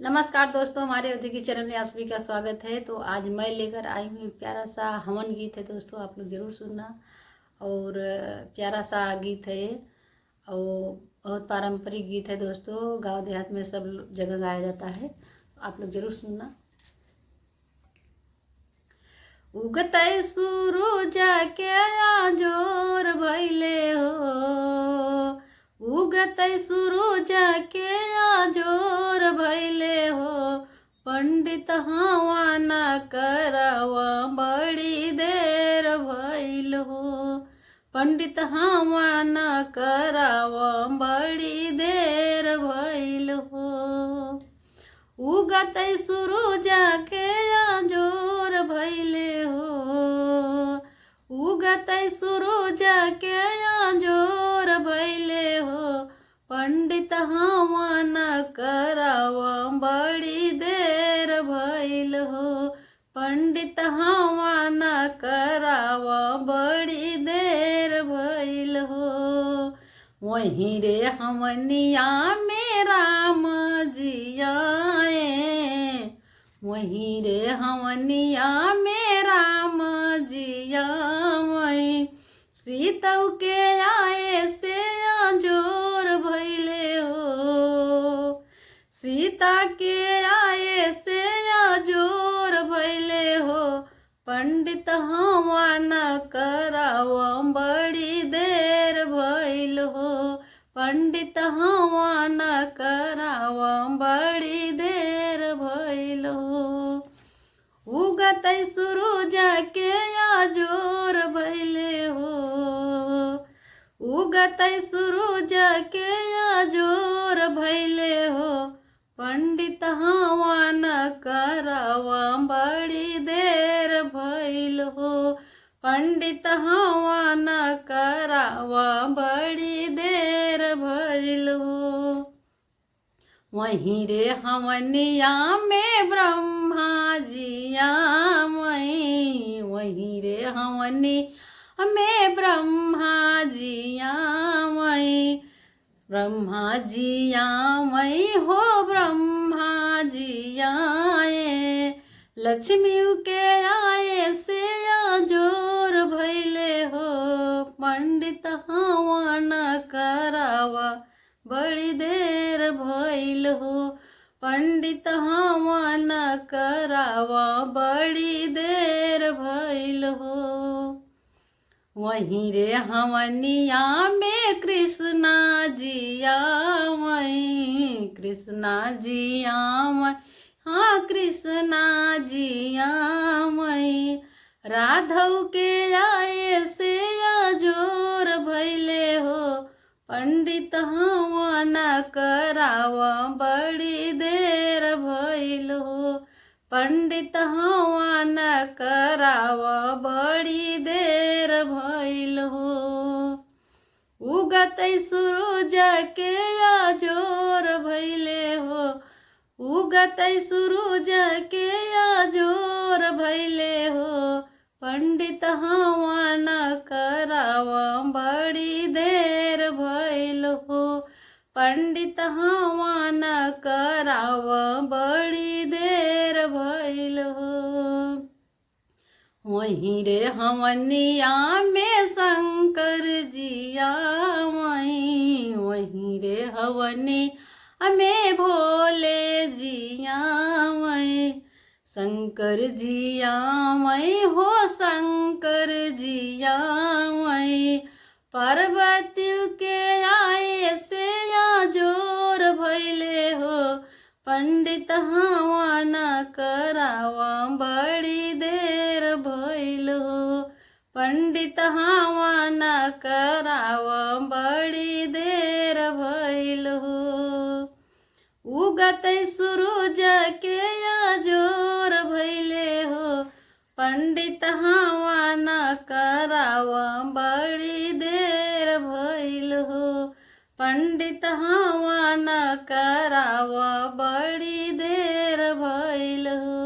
नमस्कार दोस्तों, हमारे अवधि की चैनल में आप सभी का स्वागत है। तो आज मैं लेकर आई हूँ एक प्यारा सा हवन गीत है दोस्तों, आप लोग जरूर सुनना। और प्यारा सा गीत है और बहुत पारंपरिक गीत है दोस्तों, गांव देहात में सब जगह गाया जाता है, आप लोग जरूर सुनना। उगतै सूरज के जोर भइले हो, उगतै सूरज के जोर भइले हो, पंडित हवा न करवा बड़ी देर भइल हो, पंडित हवा न करवा बड़ी देर भइल हो। उगतै सूरज के जोर भइले हो, उगतै सूरज के जोर भइले हो, पंडित हवा न करवा बड़ी देर भइल हो, पंडित हवा न करवा बड़ी देर भइल हो। वहीं रे हमनिया में राम जी आए, वहीं रे हमनिया में राम जी आए, सीतौ के आए से जोर भइले हो, सीता के आए से जोर भइले हो, पंडित हवा न करवा बड़ी देर भइल हो, पंडित हवा न करवा बड़ी देर भइल हो। उगतै सूरज के जोर भइले हो, उगतै सूरज के जोर भइले हो, पंडित हवा न करवा बड़ी देर भइल हो, पंडित हवा न करवा बड़ी देर भइल हो। वहीं रे हवनिया में ब्रह्मा जी आए, वहीं रे हवनी में ब्रह्मा जी आए, ब्रह्मा जी आए हो, ब्रह्मा जी आए, लक्ष्मी के आए से जोर भइले हो, पंडित हवा न करवा बड़ी देर भइल हो, पंडित हवा न करवा बड़ी देर भइल हो। वहीं रे हवनिया में कृष्णा जी आए, कृष्णा जी आए, हाँ कृष्णा जी आए, राधव के आए से जोर भइले हो, पंडित हवा न करवा बड़ी देर भइल हो, पंडित हवा न करवा बड़ी देर भइल हो। उगतै सूरज के जोर भइले हो, उगतै सूरज के जोर भइले हो, पंडित हवा न करवा बड़ी देर भइल हो, पंडित हवा न करवा बड़ी देर भइल हो। वहीं रे हवनिया में शंकर जी आए, वहीं रे हवनी में भोले जी आए, शंकर जी आए हो, शंकर जी आए, पार्वती के आए से जोर भइले हो, पंडित हवा न करवा बड़ी देर भइल हो, पंडित हवा न करवा बड़ी देर भइल हो। उगतै सूरज के जोर भइले हो, पंडित हवा न करवा बड़ी देर भइल हो, पंडित हवा न करवा बड़ी देर भइल हो।